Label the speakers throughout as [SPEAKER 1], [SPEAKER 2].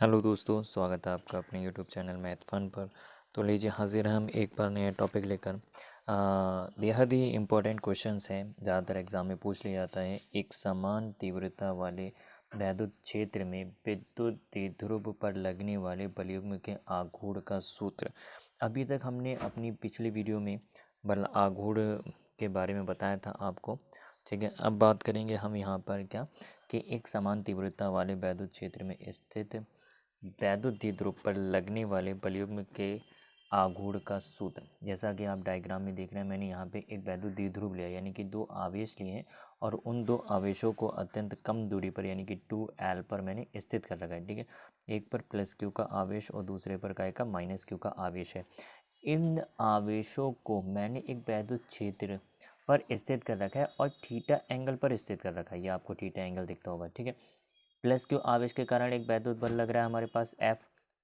[SPEAKER 1] Hello दोस्तों, स्वागत है आपका अपने यूट्यूब चैनल मैथ फन पर। तो लीजिए हाजिर हैं हम एक बार नया टॉपिक लेकर। बेहद ही इम्पोर्टेंट क्वेश्चंस हैं, ज़्यादातर एग्जाम में पूछ लिया जाता है। एक समान तीव्रता वाले वैद्युत क्षेत्र में विद्युत द्विध्रुव पर लगने वाले बलयुग्म के आघूर्ण का सूत्र। अभी तक हमने अपनी पिछली वीडियो में बल आघूर्ण के बारे में बताया था आपको। ठीक है, अब बात करेंगे हम यहाँ पर क्या कि एक समान तीव्रता वाले वैद्युत क्षेत्र में स्थित वैद्युत द्विध्रुव पर लगने वाले बलयुग्म के आघूर्ण का सूत्र। जैसा कि आप डायग्राम में देख रहे हैं, मैंने यहाँ पे एक वैद्युत द्विध्रुव लिया, यानी कि दो आवेश लिए हैं और उन दो आवेशों को अत्यंत कम दूरी पर यानी कि 2L पर मैंने स्थित कर रखा है। ठीक है, एक पर +Q का आवेश और दूसरे पर काय का -Q का आवेश है। इन आवेशों को मैंने एक वैद्युत क्षेत्र पर स्थित कर रखा है और थीटा एंगल पर स्थित कर रखा है। ये आपको थीटा एंगल दिखता होगा। ठीक है, +Q आवेश के कारण एक वैद्युत बल लग रहा है हमारे पास F,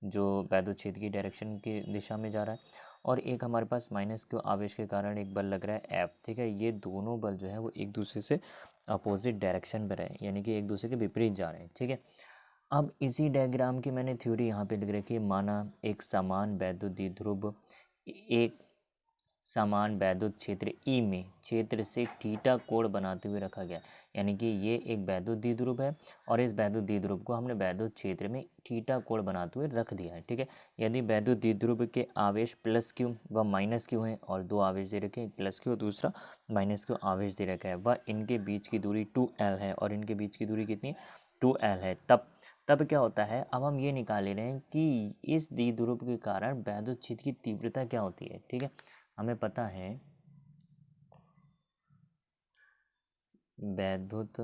[SPEAKER 1] जो वैद्युत क्षेत्र की डायरेक्शन की दिशा में जा रहा है, और एक हमारे पास -Q आवेश के कारण एक बल लग रहा है F। ठीक है, ये दोनों बल जो है वो एक दूसरे से अपोजिट डायरेक्शन पर है, यानी कि एक दूसरे के विपरीत जा रहे हैं। ठीक है, अब इसी डायग्राम की मैंने थ्योरी यहाँ पे लिख रखी है। माना एक समान वैद्युत द्विध्रुव एक समान वैद्युत क्षेत्र E में क्षेत्र से थीटा कोण बनाते हुए रखा गया, यानी कि ये एक वैद्युत द्विध्रुव है और इस वैद्युत द्विध्रुव को हमने वैद्युत क्षेत्र में थीटा कोण बनाते हुए रख दिया है। ठीक है, यदि वैद्युत द्विध्रुव के आवेश +Q व -Q हैं और दो आवेश दे रखे हैं, +Q और दूसरा -Q आवेश दे रखा है, वह इनके बीच की दूरी 2L है और इनके बीच की दूरी कितनी 2L है। तब क्या होता है, अब हम ये निकाल ले रहे हैं कि इस द्विध्रुव के कारण वैद्युत क्षेत्र की तीव्रता क्या होती है। ठीक है, हमें पता है वैद्युत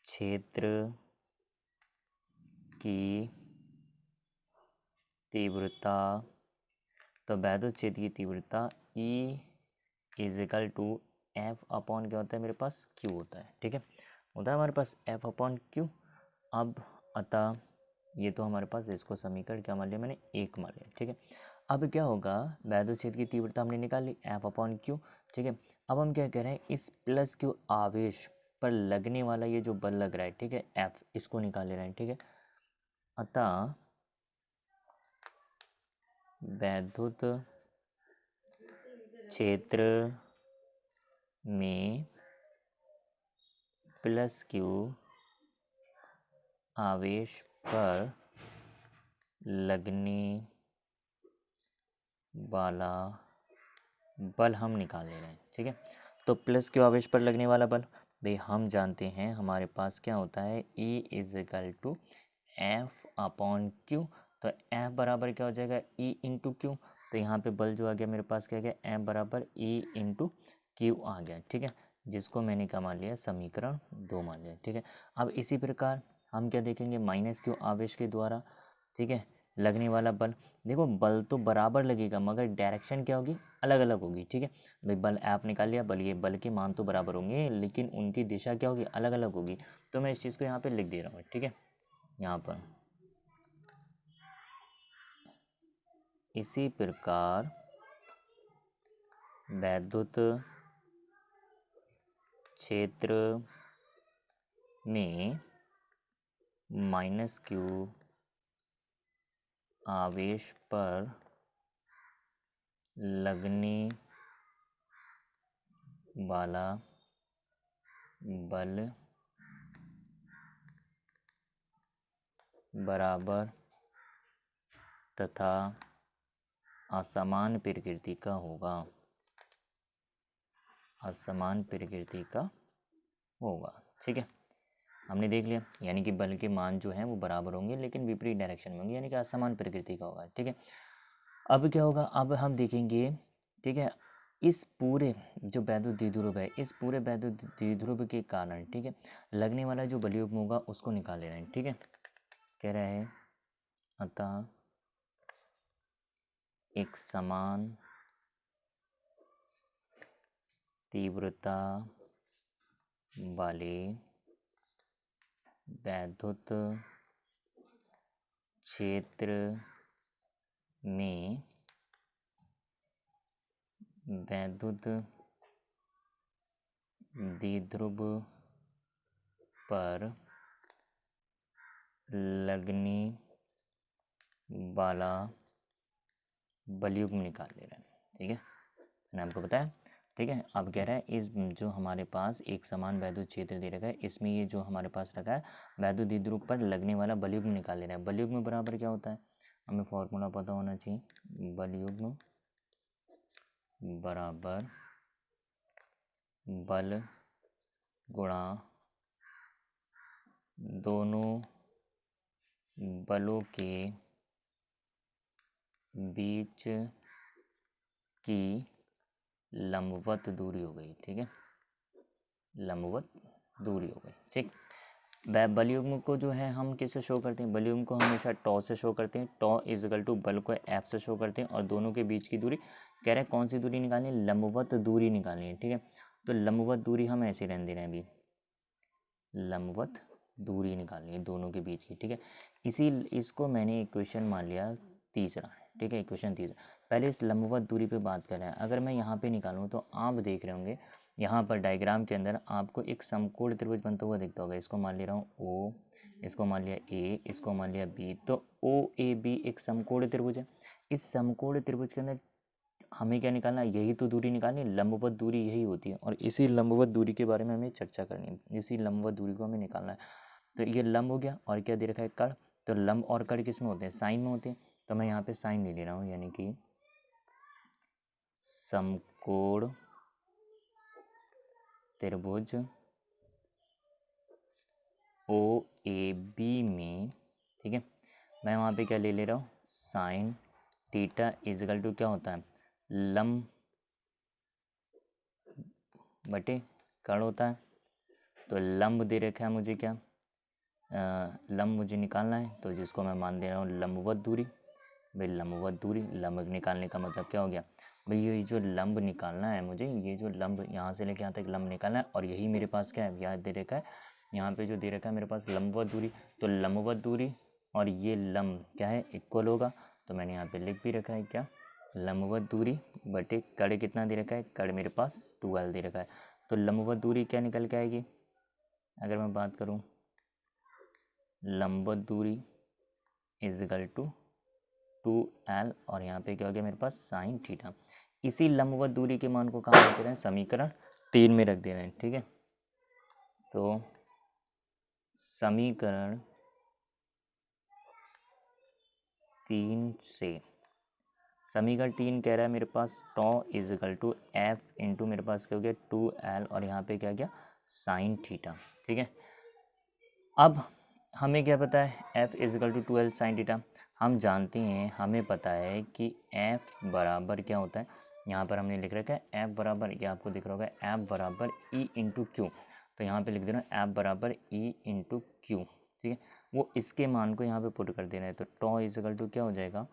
[SPEAKER 1] क्षेत्र की तीव्रता, तो वैद्युत क्षेत्र की तीव्रता E = F/, क्या होता है मेरे पास Q होता है। ठीक है, होता है हमारे पास F/Q। अब अतः ये तो हमारे पास इसको समीकरण क्या मान लिया मैंने, 1 मान लिया। ठीक है, अब क्या होगा, वैद्युत क्षेत्र की तीव्रता हमने निकाल ली F/Q। ठीक है, अब हम क्या कह रहे हैं, इस +Q आवेश पर लगने वाला ये जो बल लग रहा है, ठीक है, F, इसको निकाल ले रहे हैं। ठीक है, अतः वैद्युत क्षेत्र में +Q आवेश पर लगने वाला बल हम निकाल ले रहे हैं। ठीक है, तो +Q आवेश पर लगने वाला बल भाई हम जानते हैं, हमारे पास क्या होता है, E = F/Q। तो F बराबर क्या हो जाएगा, E × Q। तो यहाँ पे बल जो आ गया मेरे पास क्या गया, F बराबर E × Q आ गया। ठीक है, जिसको मैंने क्या मान लिया, समीकरण 2 मान लिया। ठीक है, अब इसी प्रकार हम क्या देखेंगे, -Q आवेश के द्वारा, ठीक है, लगने वाला बल। देखो बल तो बराबर लगेगा मगर डायरेक्शन क्या होगी, अलग अलग होगी। ठीक है भाई, बल ऐप निकाल लिया, बल ये बल के मान तो बराबर होंगे लेकिन उनकी दिशा क्या होगी, अलग अलग होगी। तो मैं इस चीज़ को यहाँ पे लिख दे रहा हूँ। ठीक है, यहाँ पर इसी प्रकार वैद्युत क्षेत्र में -Q आवेश पर लगने वाला बल बराबर तथा असमान प्रकृति का होगा, असमान प्रकृति का होगा। ठीक है, हमने देख लिया, यानी कि बल के मान जो हैं वो बराबर होंगे लेकिन विपरीत डायरेक्शन में होंगे, यानी कि असमान प्रकृति का होगा। ठीक है, अब क्या होगा, अब हम देखेंगे, ठीक है, इस पूरे जो वैद्युत द्विध्रुव है, इस पूरे वैद्युत द्विध्रुव के कारण, ठीक है, लगने वाला जो बलयुग्म होगा उसको निकाल लेना है। ठीक है, कह रहा है अतः एक समान तीव्रता वाले वैद्युत क्षेत्र में वैद्युत द्विध्रुव पर लगने वाला बलयुग्म निकाल ले रहा है। ठीक है, मैंने आपको बताया। ठीक है, अब कह रहा है इस जो हमारे पास एक समान वैद्युत क्षेत्र दे रखा है, इसमें ये जो हमारे पास रखा है वैद्युत द्विध्रुव पर लगने वाला बलयुग्म निकाल ले रहा है। बलयुग्म बराबर क्या होता है, हमें फॉर्मूला पता होना चाहिए। बलयुग्म बराबर बल गुणा दोनों बलों के बीच की लंबवत दूरी हो गई। ठीक है, लंबवत दूरी हो गई। ठीक, बलयुग्म को जो है हम किससे शो करते हैं, बलयुग्म को हमेशा टॉ से शो करते हैं। टॉ इज इक्वल टू बल को एफ से शो करते हैं और दोनों के बीच की दूरी कह रहे हैं कौन सी दूरी निकालनी है, लंबवत दूरी निकालनी है। ठीक है, तो लंबवत दूरी हम ऐसे रहने दे रहे हैं, अभी लंबवत दूरी निकालनी है दोनों के बीच की। ठीक है, इसको मैंने इक्वेशन मान लिया तीसरा। ठीक है, इक्वेशन तीसरा। पहले इस लंबवत दूरी पे बात कर रहे हैं। अगर मैं यहाँ पे निकालूँ तो आप देख रहे होंगे यहाँ पर डायग्राम के अंदर आपको एक समकोण त्रिभुज बनता हुआ दिखता होगा। इसको मान ले रहा हूँ ओ, इसको मान लिया ए, इसको मान लिया बी। तो ओ ए बी एक समकोण त्रिभुज है। इस समकोण त्रिभुज के अंदर हमें क्या निकालना है, यही तो दूरी निकालनी है, लंबवत दूरी यही होती है। और इसी लंबवत दूरी के बारे में हमें चर्चा करनी है, इसी लंबवत दूरी को हमें निकालना है। तो ये लंब हो गया और क्या दे रखा है, कण। तो लंब और कण किस में होते हैं, साइन में होते हैं। तो मैं यहाँ पे साइन ले रहा हूँ, यानी कि समकोण त्रिभुज ओ ए बी में। ठीक है, मैं वहाँ पे क्या ले रहा हूँ, साइन थीटा इजकल टू क्या होता है, लंब बटे कण होता है। तो लंब दे रखा है मुझे क्या, लंब मुझे निकालना है, तो जिसको मैं मान दे रहा हूँ लंबवत दूरी। भाई लंबवत दूरी, लंब निकालने का मतलब क्या हो गया भाई, ये जो लंब निकालना है मुझे, ये जो लंब यहाँ से लेके यहाँ तक लंब निकालना है। और यही मेरे पास क्या है, यहाँ दे रखा है, यहाँ पे जो दे रखा है मेरे पास लंबवत दूरी। तो लंबवत दूरी और ये लंब क्या है, इक्वल होगा। तो मैंने यहाँ पे लिख भी रखा है क्या, लंबवत दूरी बटे कड़ कितना दे रखा है, कड़ मेरे पास 12 दे रखा है। तो लंबवत दूरी क्या निकल के आएगी, अगर मैं बात करूँ, लंबवत दूरी इज इक्वल टू 2l और यहाँ पे क्या हो गया मेरे पास, साइन थीटा। इसी लंबवत दूरी के मान को कहाँ रख दे रहे हैं, समीकरण 3 में रख दे रहे हैं। ठीक है, तो समीकरण 3 से, समीकरण 3 कह रहा है मेरे पास tau is equal to F into मेरे पास क्या हो गया 2l और यहाँ पे क्या गया, साइन थीटा। ठीक है, अब हमें क्या पता है, f is equal to 2l sine theta. हम जानते हैं, हमें पता है कि f बराबर क्या होता है, यहाँ पर हमने लिख रखा है f बराबर, ये आपको दिख रहा होगा, f बराबर e इंटू क्यू। तो यहाँ पे लिख देना f बराबर e इंटू क्यू। ठीक है, वो इसके मान को यहाँ पे पुट कर देना है। तो टॉ इज इक्वल टू क्या हो जाएगा,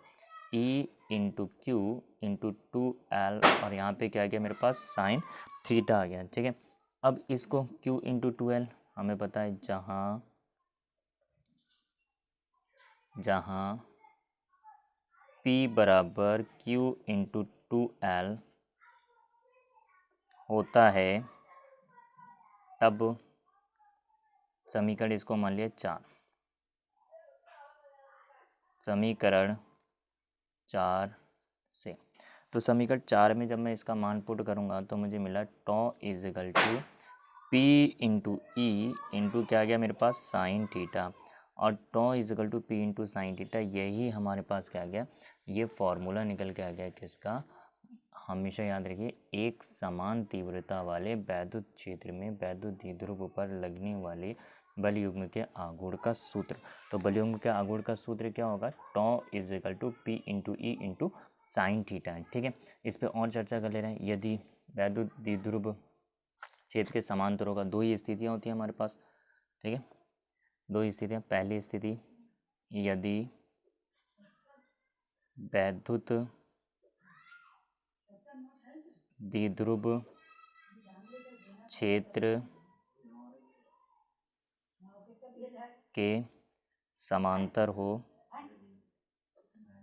[SPEAKER 1] e into Q into 2l और यहाँ पे क्या आ गया मेरे पास, साइन थीटा आ गया। ठीक है, अब इसको q इंटू 2l हमें पता है, जहाँ P बराबर Q इंटू 2l होता है, तब समीकरण इसको मान लिया 4, समीकरण 4 से। तो समीकरण 4 में जब मैं इसका मान पुट करूँगा तो मुझे मिला tau is equal to P into E into क्या आ गया मेरे पास, साइन थीटा। और tau is equal to P into sine theta, यही हमारे पास क्या आ गया, ये फॉर्मूला निकल के आ गया किसका, हमेशा याद रखिए, एक समान तीव्रता वाले वैद्युत क्षेत्र में वैद्युत द्विध्रुव पर लगने वाले बलयुग्म के आघूर्ण का सूत्र। तो बलयुग्म के आघूर्ण का सूत्र क्या होगा, tau is equal to P into E into sine theta. ठीक है, इस पर और चर्चा कर ले रहे हैं। यदि वैद्युत द्विध्रुव क्षेत्र के समांतरों का दो ही स्थितियाँ होती हैं हमारे पास। ठीक है, दो ही स्थितियाँ। पहली स्थिति, यदि वैद्युत द्विध्रुव क्षेत्र के समांतर हो,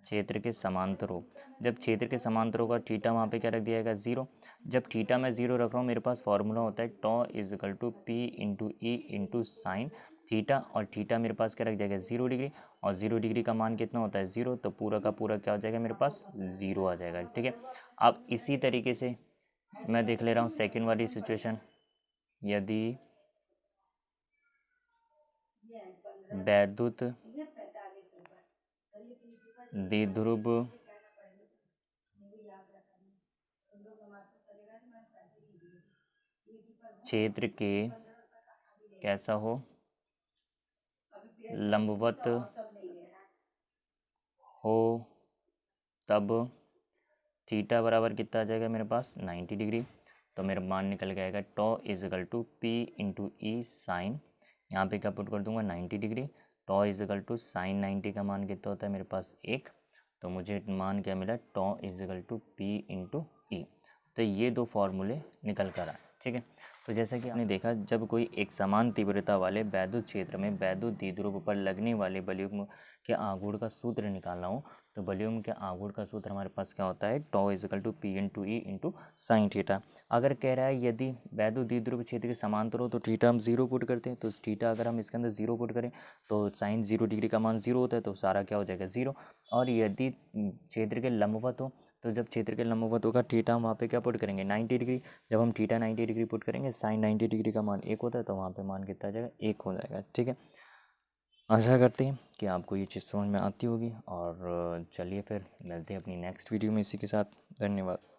[SPEAKER 1] क्षेत्र के समांतर हो, जब क्षेत्र के समांतर होगा थीटा वहाँ पे क्या रख दिया जाएगा, 0। जब थीटा मैं 0 रख रहा हूँ, मेरे पास फॉर्मूला होता है tau is equal to P into E into sine theta, और थीटा मेरे पास क्या रख जाएगा 0 डिग्री, और 0 डिग्री का मान कितना होता है 0, तो पूरा का पूरा क्या हो जाएगा मेरे पास 0 आ जाएगा। ठीक है, अब इसी तरीके से मैं देख ले रहा हूँ सेकेंड वाली सिचुएशन। यदि वैद्युत द्विध्रुव क्षेत्र के कैसा हो, लंबवत हो, तब थीटा बराबर कितना आ जाएगा मेरे पास 90 डिग्री। तो मेरा मान निकल के आएगा tau is equal to P into E sine, यहाँ पे क्या पुट कर दूंगा 90 degree, tau is equal to sine 90 का मान कितना होता है मेरे पास 1, तो मुझे मान क्या मिला टॉ इजिकल टू पी इंटू ई। तो ये दो फॉर्मूले निकल कर आए। ठीक है, तो जैसा कि आपने देखा, जब कोई एक समान तीव्रता वाले वैद्युत क्षेत्र में वैद्युत द्विध्रुव पर लगने वाले बलयुग्म के आघूर्ण का सूत्र निकालना हो, तो बलयुग्म के आघूर्ण का सूत्र हमारे पास क्या होता है tau is equal to P into E into sine theta. अगर कह रहा है यदि वैद्युत द्विध्रुव क्षेत्र के समांतर हो तो थीटा हम 0 पुट करते हैं, तो थीटा अगर हम इसके अंदर 0 पुट करें तो साइन 0 डिग्री का मान 0 होता है, तो सारा क्या हो जाएगा 0। और यदि क्षेत्र के लंबवत हो, तो जब क्षेत्र के लंबवत होगा थीटा हम वहाँ पे क्या पुट करेंगे 90 डिग्री, जब हम थीटा 90 डिग्री पुट करेंगे साइन 90 डिग्री का मान 1 होता है, तो वहाँ पे मान कितना आ जाएगा 1 हो जाएगा। ठीक है, आशा करते हैं कि आपको ये चीज़ समझ में आती होगी, और चलिए फिर मिलते हैं अपनी नेक्स्ट वीडियो में इसी के साथ। धन्यवाद।